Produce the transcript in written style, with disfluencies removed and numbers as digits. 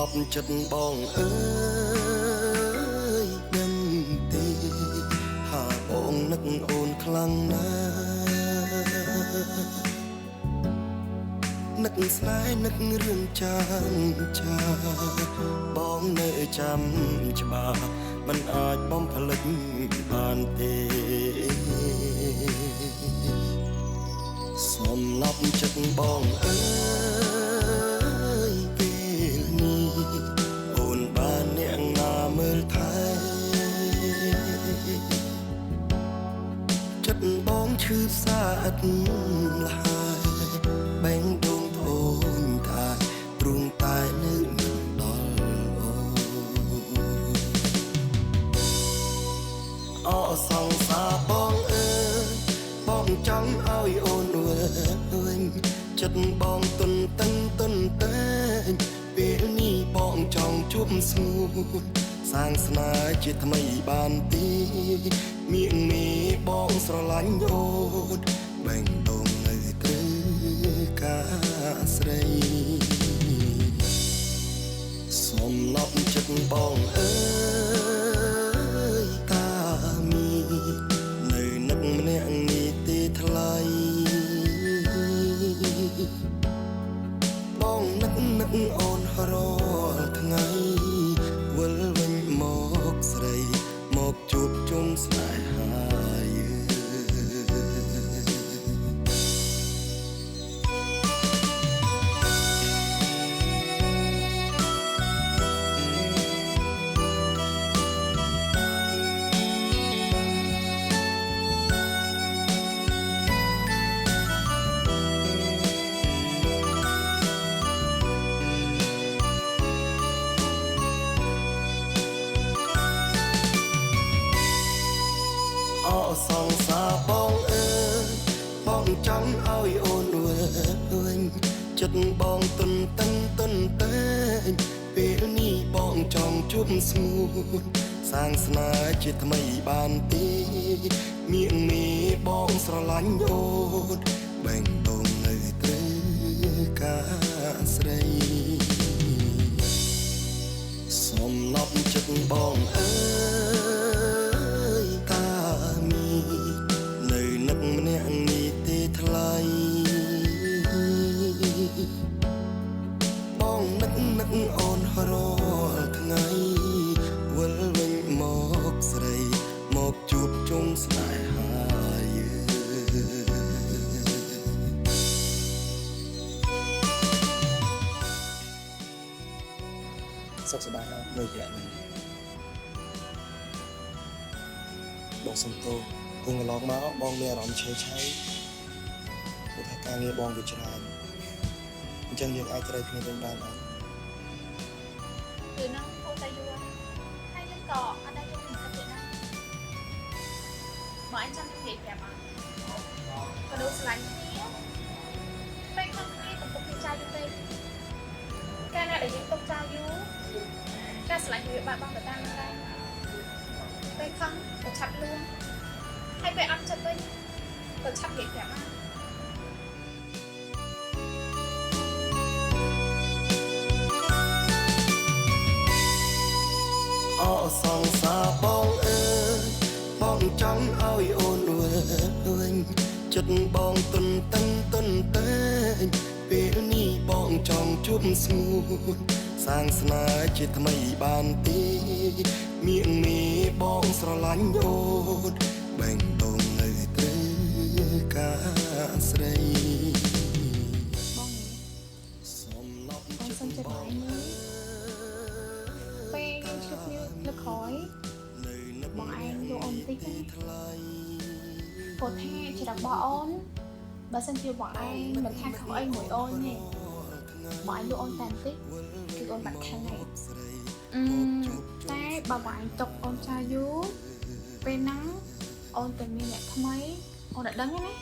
ប់ចិត្តបងអើយដឹងទេថាបងនឹកអូនខ្លាំងណាស់នឹកស្នេហ៍នឹករឿងចាងចាបងនៅចាំច្បាស់មិនអាចបំភ្លេចបានទេសំឡប់ចិត្តបងអើយពេលនេះអូនបានអ្នកណាមើលថែចិត្តបងឈឺផ្សាអត់លហើយបែងដងធូនថាទ្រូងតែនៅមិនដល់អូសង្សារបងអើយបងចង់ឲ្យអូនវិញចិត្តបងទុនតឹងទុនតែងពេលនេះបងចង់ជួបស្ងួនសាងស្នេហ៍ជាថ្មីបានទីមៀងមីបងស្រឡាញ់អូនបែងដងនៅត្រូវការស្រីសំឡប់ចិត្តបងអើយតាមីនៅនឹកម្នាក់នេះទេថ្លៃបងនឹកអូនរាល់ថ្ងៃវិលវិញមកស្រីមកជួបជុំស្នេហាសង្សារបងអើយបងចង់ឲ្យអូនវិញចិត្តបងទុនតឹងទុនតែងពេលនេះបងចង់ជួបស្ងួនសាងស្នេហ៍ជាថ្មីបានទេមៀងមីបងស្រឡាញ់អូនបែងដងនៅត្រូវការស្រីសំឡប់ចិត្តបងអើយតាមីនៅនឹកម្នាក់នេះទេថ្លៃបងនឹកអូនរាល់ថ្ងៃវិលវិញមកស្រីមកជួបជុំស្នេហាសុខសប្បាយអត់មួយយ៉ាងបងសុំទោសគង់កន្លងមកបងមានអារម្មណ៍ឆេះឆៃព្រោះថាការងារបងវាច្រើនអញ្ចឹងយើងអាចត្រូវគ្នាវិញបានអត់គឺនោះអូនតែយូរហើយខ្ញុំក៏អត់ដែរយកទៅគិតទៀតណាបើអញចង់និយាយប្រាប់អត់ក៏ដូចស្រឡាញ់គ្នាពេលខ្លះគ្នាកំពុងចាយយូរពេកកាលណាដែលយើងទុកចាយយូរការស្រឡាញ់វាបាត់បង់ទៅតាមនឹងដែរពេលខំក៏ឆាប់លឿនហើយពេលអត់ចិត្តវិញក៏ឆាប់និយាយប្រាប់អត់អូសង្សារបងអើយបងចង់ឲ្យអូនវិញចិត្តបងទុនតឹងទុនតែងពេលនេះបងចង់ជួបស្ងួនសាងស្នេហ៍ជាថ្មីបានទេមៀងមីបងស្រឡាញ់អូនបែងដងនៅត្រូវការស្រីបងសំឡប់អូនសុំចិត្តបងពេលយើងជួបគ្នានៅក្រោយបងឯងយកអូនតិចណាព្រោះថាជារបស់អូនបើសិនជាបងឯងមិនថាខុសអីមួយអូនទេបងឯងយកអូនតែបន្តិចគឺអូនបាត់ខឹងហើយតែបើបងឯងຕົកអូនចាយូរពេលហ្នឹងអូនទៅមានអ្នកថ្មីអូនអត់ដឹងទេណា